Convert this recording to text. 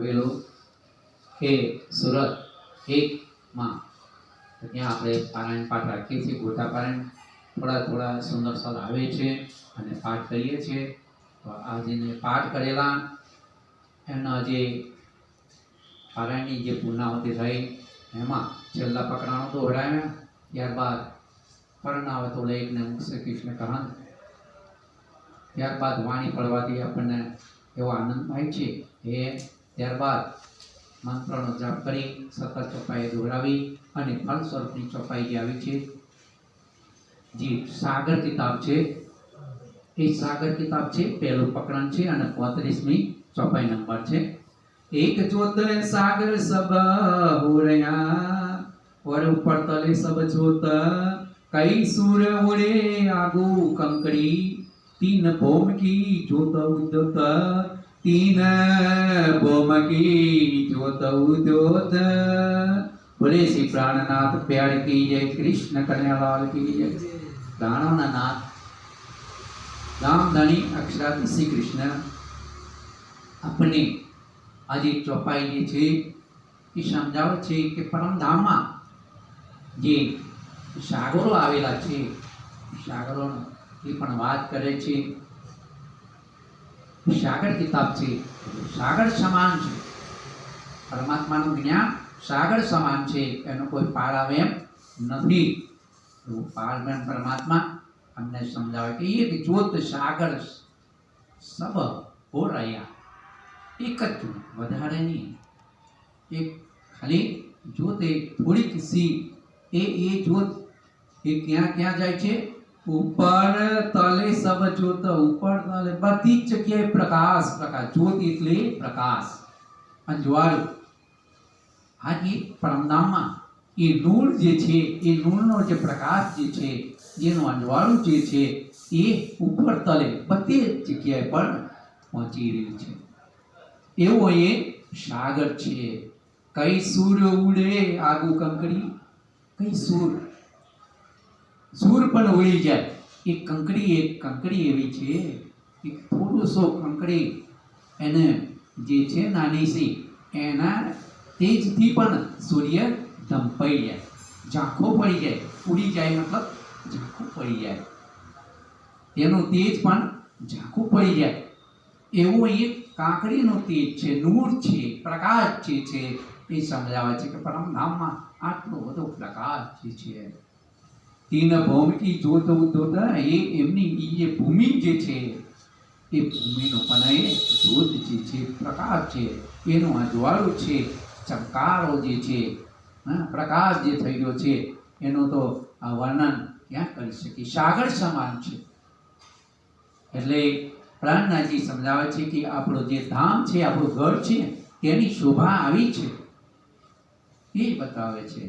આવેલું કે સુરત એકમાં, ત્યાં આપણે પારાયણ પાઠ રાખીએ છીએ. ગોટા પારાયણ થોડા સુંદર સ્થળ આવે છે અને પાઠ કરીએ છીએ. તો આ જેને પાઠ કરેલા એમના જે પારાયણની જે પૂર્ણાહુતિ થઈ એમાં છેલ્લા પકડાણો દોહરાયા, ત્યારબાદ પરણાવતો લઈને શ્રી કૃષ્ણ કહન, ત્યારબાદ વાણી પડવાથી આપણને એવો આનંદ થાય છે. એ ત્યારબાદ મંત્રનો જાપ કરી સતત ચોપાઈ દોહરાવી અને ફળ સ્વરૂપની ચોપાઈ જે આવી છે, જે સાગર કિતાબ છે, એ સાગર કિતાબ છે, પહેલું પ્રકરણ છે અને 35મી ચોપાઈ નંબર છે. એક જોત સાગર સબ હોરયા और ऊपर तले सब जोत, कई सूर उड़े आगू कंकड़ी, तीन भौम की जोत उद्योत, तीन भौम की जोत उद्योत। बोले श्री प्राणनाथ प्यार की जय, कृष्ण कन्हैयालाल की जय। प्राणोना नाथ रामधनी अक्षराधि श्री कृष्ण अपने આજે ચોપાઈ જે છે એ સમજાવે છે કે પરમધામમાં જે સાગરો આવેલા છે, સાગરોનો એ પણ વાત કરે છે. સાગર કિતાબ છે, સાગર સમાન છે. પરમાત્માનું જ્ઞાન સાગર સમાન છે, એનો કોઈ પાર આવે એમ નથી. એવું પારબ્રહ્મ પરમાત્મા અમને સમજાવે કે એક જ્યોત સાગર સબ હો રહ્યા, એક જ વધારે નહીં, એક ખાલી જ્યોત એ થોડીક સી એ જ્યોત એ ક્યાં ક્યાં જાય છે? ઉપર તલે સબ જ્યોત, ઉપર તલે બધી જ જગ્યાએ પ્રકાશ. જ્યોત એટલે પ્રકાશ, અંજવાળું. આજે પરમધામમાં એ નૂર જે છે, એ નૂરનો જે પ્રકાશ જે છે, જેનું અંજવાળું જે છે, એ ઉપર તલે બધી જગ્યાએ પણ પહોંચી રહ્યું છે. એવો એ સાગર છે. કઈ સૂર ઉડે આગુ કંકડી, કઈ સૂર પણ ઉડી જાય. એક કંકડી એવી છે, એક થોડું સો કંકડી એને જે છે નાની સી, એના તેજથી પણ સૂર્ય ધંપાઈ જાય, ઝાંખો પડી જાય, ઉડી જાય, મતલબ ઝાંખો પડી જાય, તેનું તેજ પણ ઝાંખું પડી જાય. એવું એક કાંકરીનું તેજ છે, નૂર છે, પ્રકાશ જે છે, એ સમજાવે છે કે પરમધામમાં આટલો બધો પ્રકાશ જે છે. તીન ભૌમ કી જ્યોત ઉદ્યોત, એ એમની જે ભૂમિ જે છે, એ ભૂમિનો પણ એ જ્યોત જે છે, પ્રકાશ છે, એનું અજવાળું છે, ચમકારો જે છે, પ્રકાશ જે થઈ ગયો છે, એનું તો આ વર્ણન ક્યાં કરી શકીએ. સાગર સમાન છે. એટલે પ્રાણનાથજી સમજાવે છે કે આપણું જે ધામ છે, આપણું ઘર છે, તેની શોભા આવી છે, એ બતાવે છે.